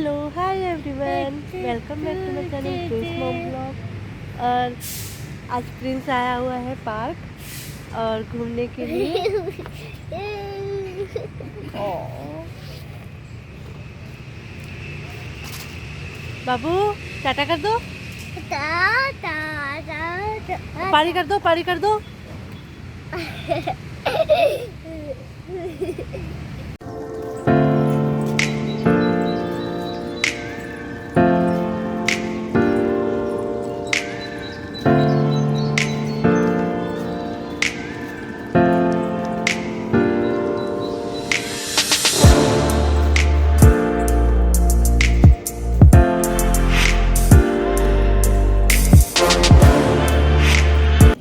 Hello hi everyone, welcome back to my channel prince mom blog. और आज Prince आया हुआ है पार्क और घूमने के लिए। बाबू टाटा कर दो, पारी कर दो, पारी कर दो।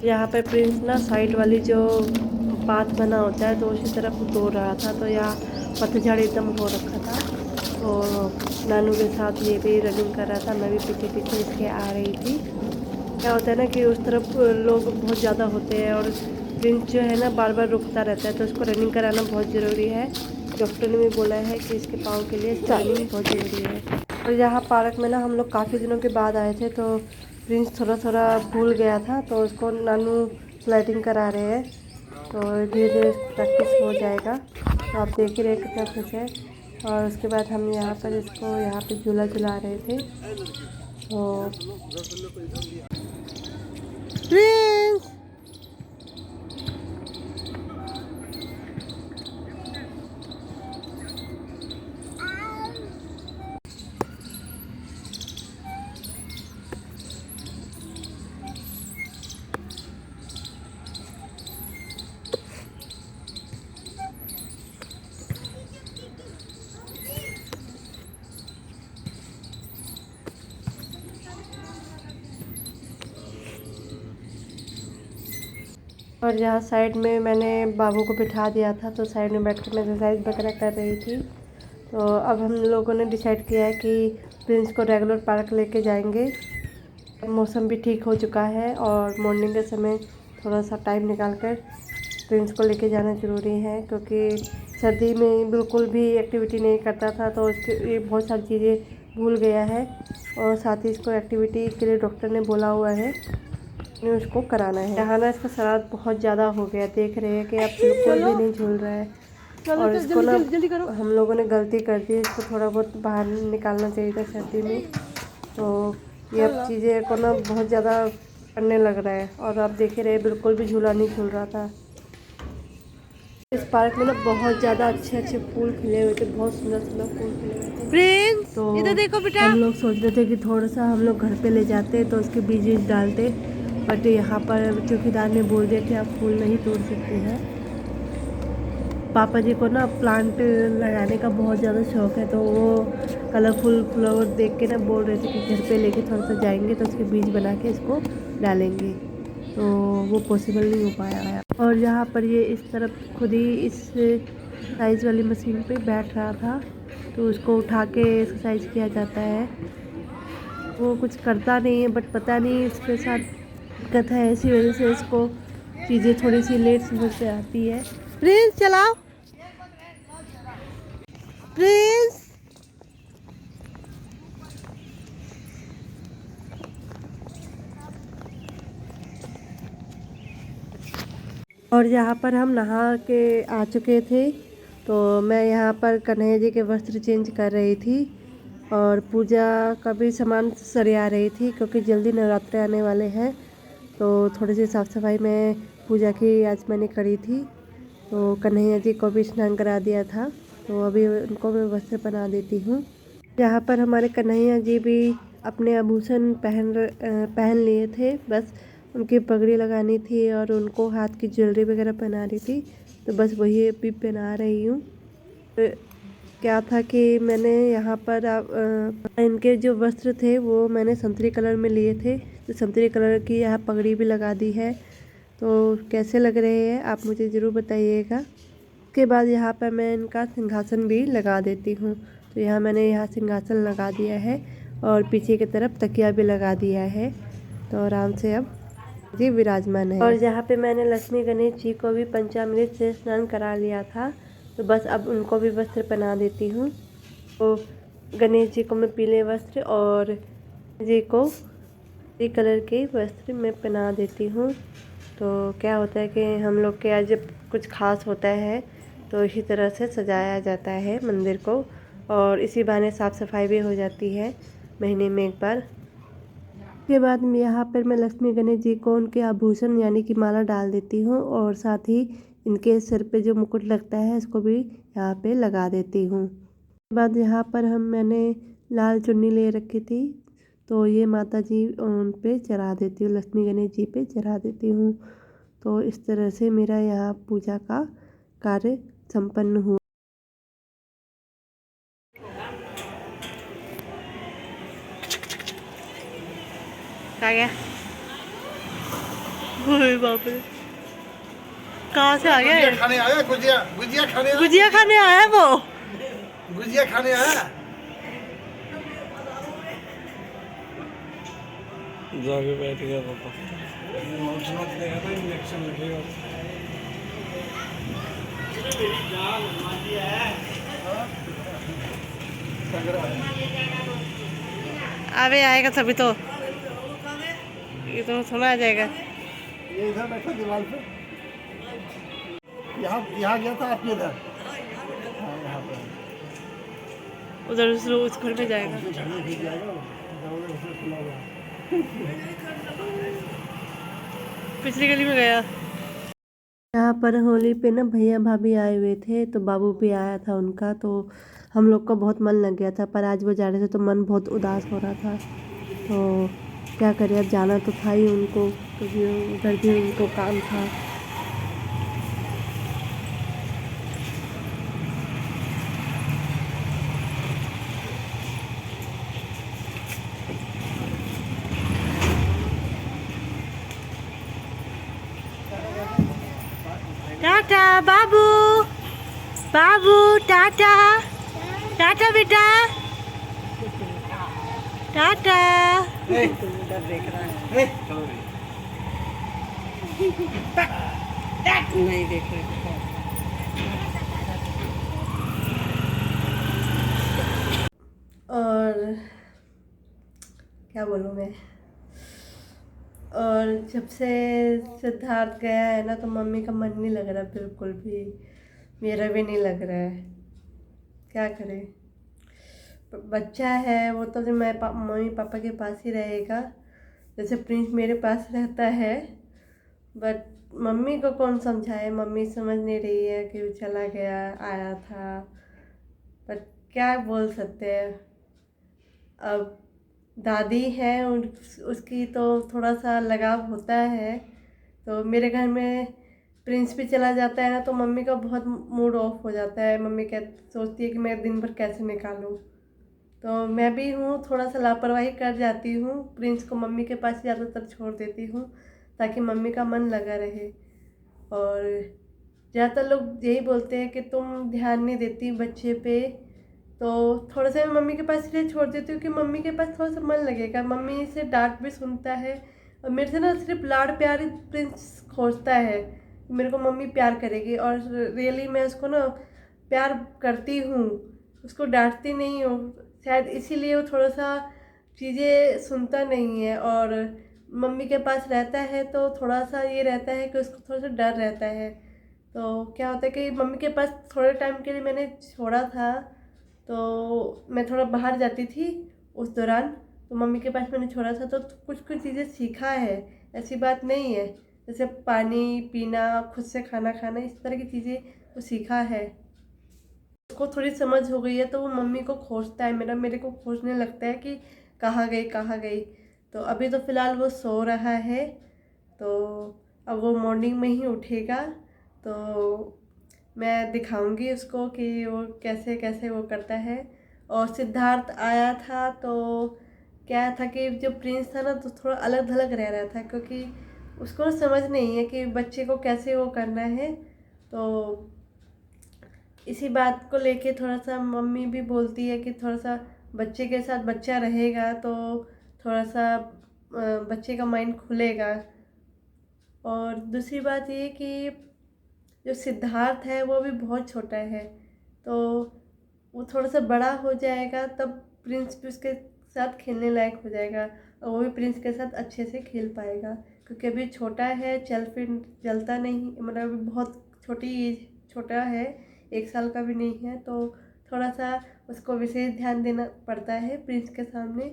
यहाँ पे प्रिंस ना साइड वाली जो पाथ बना होता है तो उसी तरफ दौड़ रहा था, तो यहाँ पतझड़ एकदम हो रखा था। तो नानू के साथ ये भी रनिंग कर रहा था, मैं भी पीछे पीछे इसके आ रही थी। क्या होता है ना कि उस तरफ लोग बहुत ज़्यादा होते हैं और प्रिंस जो है ना बार बार रुकता रहता है, तो उसको रनिंग कराना बहुत ज़रूरी है। डॉक्टर ने भी बोला है कि इसके पाँव के लिए रनिंग बहुत ज़रूरी है। और यहाँ पार्क में ना हम लोग काफ़ी दिनों के बाद आए थे, तो प्रिंस थोड़ा थोड़ा भूल गया था, तो उसको नानू स्लाइडिंग करा रहे हैं। तो धीरे धीरे प्रैक्टिस हो जाएगा। तो आप देख ही रहे कितना खुश है। और उसके बाद हम यहाँ पर इसको यहाँ पे झूला झुला रहे थे। तो प्रिंस और यहाँ साइड में मैंने बाबू को बिठा दिया था, तो साइड में बैठ कर मैं एक्सरसाइज वगैरह कर रही थी। तो अब हम लोगों ने डिसाइड किया है कि प्रिंस को रेगुलर पार्क लेके जाएंगे। मौसम भी ठीक हो चुका है और मॉर्निंग के समय थोड़ा सा टाइम निकाल कर प्रिंस को लेके जाना ज़रूरी है, क्योंकि सर्दी में बिल्कुल भी एक्टिविटी नहीं करता था, तो उसके ये बहुत सारी चीज़ें भूल गया है। और साथ ही इसको एक्टिविटी के लिए डॉक्टर ने बोला हुआ है, उसको कराना है। यहाँ ना इसका शरारत बहुत ज़्यादा हो गया, देख रहे हैं कि अब बिल्कुल भी नहीं झूल रहा है। और इसको ना हम लोगों ने गलती कर दी, इसको थोड़ा बहुत बाहर निकालना चाहिए था सर्दी में। तो ये अब चीज़ें को ना बहुत ज़्यादा करने लग रहा है। और आप देख रहे हैं बिल्कुल भी झूला नहीं झूल रहा था। इस पार्क में ना बहुत ज़्यादा अच्छे अच्छे फूल खिले हुए थे, बहुत सुंदर सुंदर फूल खिले हुए थे। प्रिंस तो इधर देखो बेटा, हम लोग सोच रहे थे कि थोड़ा सा हम लोग घर पे ले जाते तो उसके बीज डालते, बट यहाँ पर चौकीदार ने बोल दिया कि आप फूल नहीं तोड़ सकते हैं। पापा जी को ना प्लांट लगाने का बहुत ज़्यादा शौक है, तो वो कलरफुल फ्लावर देख के ना बोल रहे थे कि घर पे लेके थोड़ा सा जाएंगे तो उसके बीज बना के इसको डालेंगे, तो वो पॉसिबल नहीं हो पाया। और यहाँ पर ये इस तरफ खुद ही इस साइज़ वाली मशीन पे बैठ रहा था, तो उसको उठा के एक्सरसाइज किया जाता है। वो कुछ करता नहीं है, बट पता नहीं इसके साथ दिक्कत है, इसी वजह से इसको चीज़ें थोड़ी सी लेट समझ में आती है। प्रिंस चलाओ, प्रिंस। और यहाँ पर हम नहा के आ चुके थे, तो मैं यहाँ पर कन्हैया जी के वस्त्र चेंज कर रही थी और पूजा का भी सामान सरिया रही थी, क्योंकि जल्दी नवरात्रे आने वाले हैं। तो थोड़ी सी साफ़ सफाई में पूजा की आज मैंने करी थी। तो कन्हैया जी को भी स्नान करा दिया था, तो अभी उनको मैं वस्त्र पहना देती हूँ। यहाँ पर हमारे कन्हैया जी भी अपने आभूषण पहन लिए थे, बस उनकी पगड़ी लगानी थी और उनको हाथ की ज्वेलरी वगैरह पहना रही थी, तो बस वही अभी पहना रही हूँ। क्या था कि मैंने यहाँ पर इनके जो वस्त्र थे वो मैंने संतरी कलर में लिए थे, तो संतरी कलर की यहाँ पगड़ी भी लगा दी है। तो कैसे लग रहे हैं आप मुझे ज़रूर बताइएगा। उसके बाद यहाँ पर मैं इनका सिंहासन भी लगा देती हूँ। तो यहाँ मैंने यहाँ सिंहासन लगा दिया है और पीछे की तरफ तकिया भी लगा दिया है, तो आराम से अब जी विराजमान है। और यहाँ पे मैंने लक्ष्मी गणेश जी को भी पंचामृत से स्नान करा लिया था, तो बस अब उनको भी वस्त्र पहना देती हूँ। तो गणेश जी को मैं पीले वस्त्र और जी को ये कलर के वस्त्र मैं पहना देती हूँ। तो क्या होता है कि हम लोग के यहाँ जब कुछ खास होता है तो इसी तरह से सजाया जाता है मंदिर को, और इसी बहाने साफ़ सफाई भी हो जाती है महीने में एक बार। उसके बाद मैं यहाँ पर मैं लक्ष्मी गणेश जी को उनके आभूषण यानी कि माला डाल देती हूँ, और साथ ही इनके सिर पे जो मुकुट लगता है इसको भी यहाँ पे लगा देती हूँ। उसके बाद यहाँ पर मैंने लाल चुन्नी ले रखी थी, तो ये माता जी उन पे चढ़ा देती हूँ, लक्ष्मी गणेश जी पे चढ़ा देती हूँ। तो इस तरह से मेरा यहाँ पूजा का कार्य संपन्न हुआ। आ गया, बाप रे, कहाँ से आ गया? गुजिया खाने आया, गुजिया गुजिया खाने आया, गुजिया खाने आया वो। गुजिया खाने आया। जाके बैठ गया पापा। इंजेक्शन लगेगा। अबे आएगा तभी तो, ये तो सुना आ जाएगा। ये इधर बैठा दीवार पे, यहाँ गया था आपके इधर। हाँ, यहाँ पे उधर उस घर में जाएगा। झड़ने भीग जाएगा, दरवाजा उसमें खुला हुआ है। पिछली गली में गया। यहाँ पर होली पे ना भैया भाभी आए हुए थे, तो बाबू भी आया था उनका, तो हम लोग का बहुत मन लग गया था। पर आज वो जा रहे थे तो मन बहुत उदास हो रहा था। तो क्या करें, अब जाना तो था ही उनको, क्योंकि उधर भी उनको काम था। टाटा बाबू, बाबू टाटा, टाटा बेटा, टाटा। नहीं देख रहे। और क्या बोलूँ मैं, और जब से सिद्धार्थ गया है ना तो मम्मी का मन नहीं लग रहा बिल्कुल भी, मेरा भी नहीं लग रहा है। क्या करें, बच्चा है वो तो जो मम्मी पापा के पास ही रहेगा, जैसे प्रिंस मेरे पास रहता है। बट मम्मी को कौन समझाए, मम्मी समझ नहीं रही है कि वो चला गया, आया था, बट क्या बोल सकते हैं। अब दादी है उसकी तो थोड़ा सा लगाव होता है। तो मेरे घर में प्रिंस भी चला जाता है ना तो मम्मी का बहुत मूड ऑफ हो जाता है। मम्मी सोचती है कि मैं दिन भर कैसे निकालूं। तो मैं भी हूँ, थोड़ा सा लापरवाही कर जाती हूँ, प्रिंस को मम्मी के पास ज़्यादातर छोड़ देती हूँ ताकि मम्मी का मन लगा रहे। और ज़्यादातर लोग यही बोलते हैं कि तुम ध्यान नहीं देती बच्चे पे, तो थोड़ा सा मैं मम्मी के पास इसलिए छोड़ देती हूँ कि मम्मी के पास थोड़ा सा मन लगेगा। मम्मी से डांट भी सुनता है, और मेरे से ना सिर्फ लाड़ प्यार ही प्रिंस खोजता है, मेरे को मम्मी प्यार करेगी। और रियली मैं उसको ना प्यार करती हूँ, उसको डांटती नहीं हूँ। शायद इसीलिए वो थोड़ा सा चीज़ें सुनता नहीं है, और मम्मी के पास रहता है तो थोड़ा सा ये रहता है कि उसको थोड़ा सा डर रहता है। तो क्या होता है कि मम्मी के पास थोड़े टाइम के लिए मैंने छोड़ा था, तो मैं थोड़ा बाहर जाती थी उस दौरान, तो मम्मी के पास मैंने छोड़ा था तो कुछ कुछ चीज़ें सीखा है, ऐसी बात नहीं है। जैसे पानी पीना, खुद से खाना खाना, इस तरह की चीज़ें वो सीखा है। उसको थोड़ी समझ हो गई है तो वो मम्मी को खोजता है, मेरे को खोजने लगता है कि कहाँ गई कहाँ गई। तो अभी तो फ़िलहाल वो सो रहा है, तो अब वो मॉर्निंग में ही उठेगा तो मैं दिखाऊंगी उसको कि वो कैसे कैसे वो करता है। और सिद्धार्थ आया था तो क्या था कि जो प्रिंस था ना तो थोड़ा अलग थलग रह रहा था, क्योंकि उसको समझ नहीं है कि बच्चे को कैसे वो करना है। तो इसी बात को लेके थोड़ा सा मम्मी भी बोलती है कि थोड़ा सा बच्चे के साथ बच्चा रहेगा तो थोड़ा सा बच्चे का माइंड खुलेगा। और दूसरी बात ये कि जो सिद्धार्थ है वो भी बहुत छोटा है, तो वो थोड़ा सा बड़ा हो जाएगा तब प्रिंस भी उसके साथ खेलने लायक हो जाएगा और वो भी प्रिंस के साथ अच्छे से खेल पाएगा। क्योंकि अभी छोटा है, चलता नहीं, मतलब अभी बहुत छोटी एज, छोटा है, 1 साल का भी नहीं है, तो थोड़ा सा उसको विशेष ध्यान देना पड़ता है प्रिंस के सामने।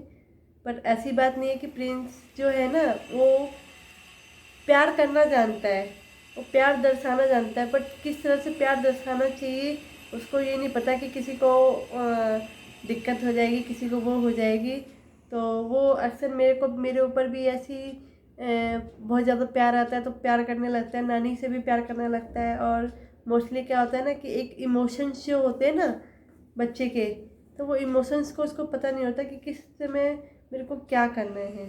पर ऐसी बात नहीं है कि प्रिंस जो है ना वो प्यार करना जानता है, वो प्यार दर्शाना जानता है, बट किस तरह से प्यार दर्शाना चाहिए उसको ये नहीं पता कि किसी को दिक्कत हो जाएगी, किसी को वो हो जाएगी। तो वो अक्सर मेरे ऊपर भी ऐसी बहुत ज़्यादा प्यार आता है तो प्यार करने लगता है, नानी से भी प्यार करने लगता है। और मोस्टली क्या होता है ना कि एक इमोशंस जो होते हैं ना बच्चे के, तो वो इमोशंस को उसको पता नहीं होता कि किस समय मेरे को क्या करना है।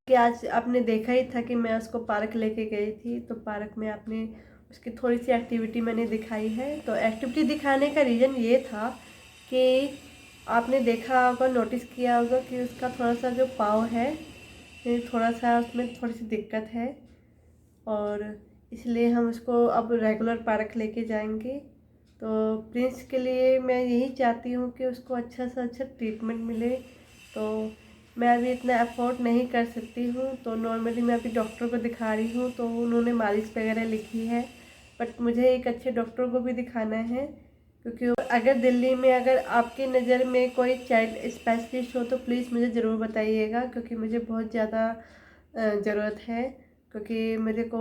कि आज आपने देखा ही था कि मैं उसको पार्क लेके गई थी, तो पार्क में आपने उसकी थोड़ी सी एक्टिविटी मैंने दिखाई है। तो एक्टिविटी दिखाने का रीज़न ये था कि आपने देखा होगा, नोटिस किया होगा कि उसका थोड़ा सा जो पाँव है थोड़ा सा उसमें थोड़ी सी दिक्कत है, और इसलिए हम उसको अब रेगुलर पार्क लेके जाएंगे। तो प्रिंस के लिए मैं यही चाहती हूँ कि उसको अच्छा से अच्छा ट्रीटमेंट मिले। तो मैं अभी इतना अफोर्ड नहीं कर सकती हूँ, तो नॉर्मली मैं अभी डॉक्टर को दिखा रही हूँ, तो उन्होंने मालिश वगैरह लिखी है। बट मुझे एक अच्छे डॉक्टर को भी दिखाना है, क्योंकि अगर दिल्ली में अगर आपकी नज़र में कोई चाइल्ड स्पेशलिस्ट हो तो प्लीज़ मुझे ज़रूर बताइएगा, क्योंकि मुझे बहुत ज़्यादा ज़रूरत है। क्योंकि मेरे को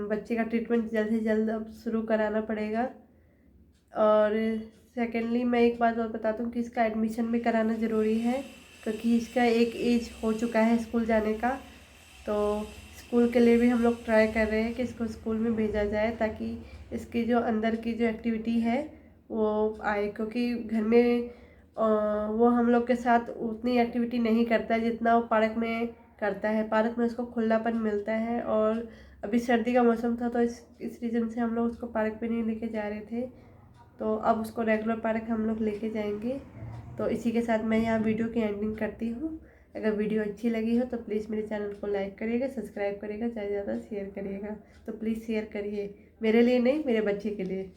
बच्चे का ट्रीटमेंट जल्द से जल्द अब शुरू कराना पड़ेगा। और सेकेंडली मैं एक बात और बता दूं कि इसका एडमिशन भी कराना ज़रूरी है, क्योंकि इसका एक एज हो चुका है स्कूल जाने का। तो स्कूल के लिए भी हम लोग ट्राई कर रहे हैं कि इसको स्कूल में भेजा जाए, ताकि इसकी जो अंदर की जो एक्टिविटी है वो आए। क्योंकि घर में वो हम लोग के साथ उतनी एक्टिविटी नहीं करता है जितना वो पार्क में करता है। पार्क में उसको खुलापन मिलता है, और अभी सर्दी का मौसम था तो इस रीज़न से हम लोग उसको पार्क पे नहीं लेके जा रहे थे। तो अब उसको रेगुलर पार्क हम लोग लेके जाएंगे। तो इसी के साथ मैं यहाँ वीडियो की एंडिंग करती हूँ। अगर वीडियो अच्छी लगी हो तो प्लीज़ मेरे चैनल को लाइक करिएगा, सब्सक्राइब करिएगा, ज़्यादा से ज़्यादा शेयर करिएगा। तो प्लीज़ शेयर करिए, मेरे लिए नहीं, मेरे बच्चे के लिए।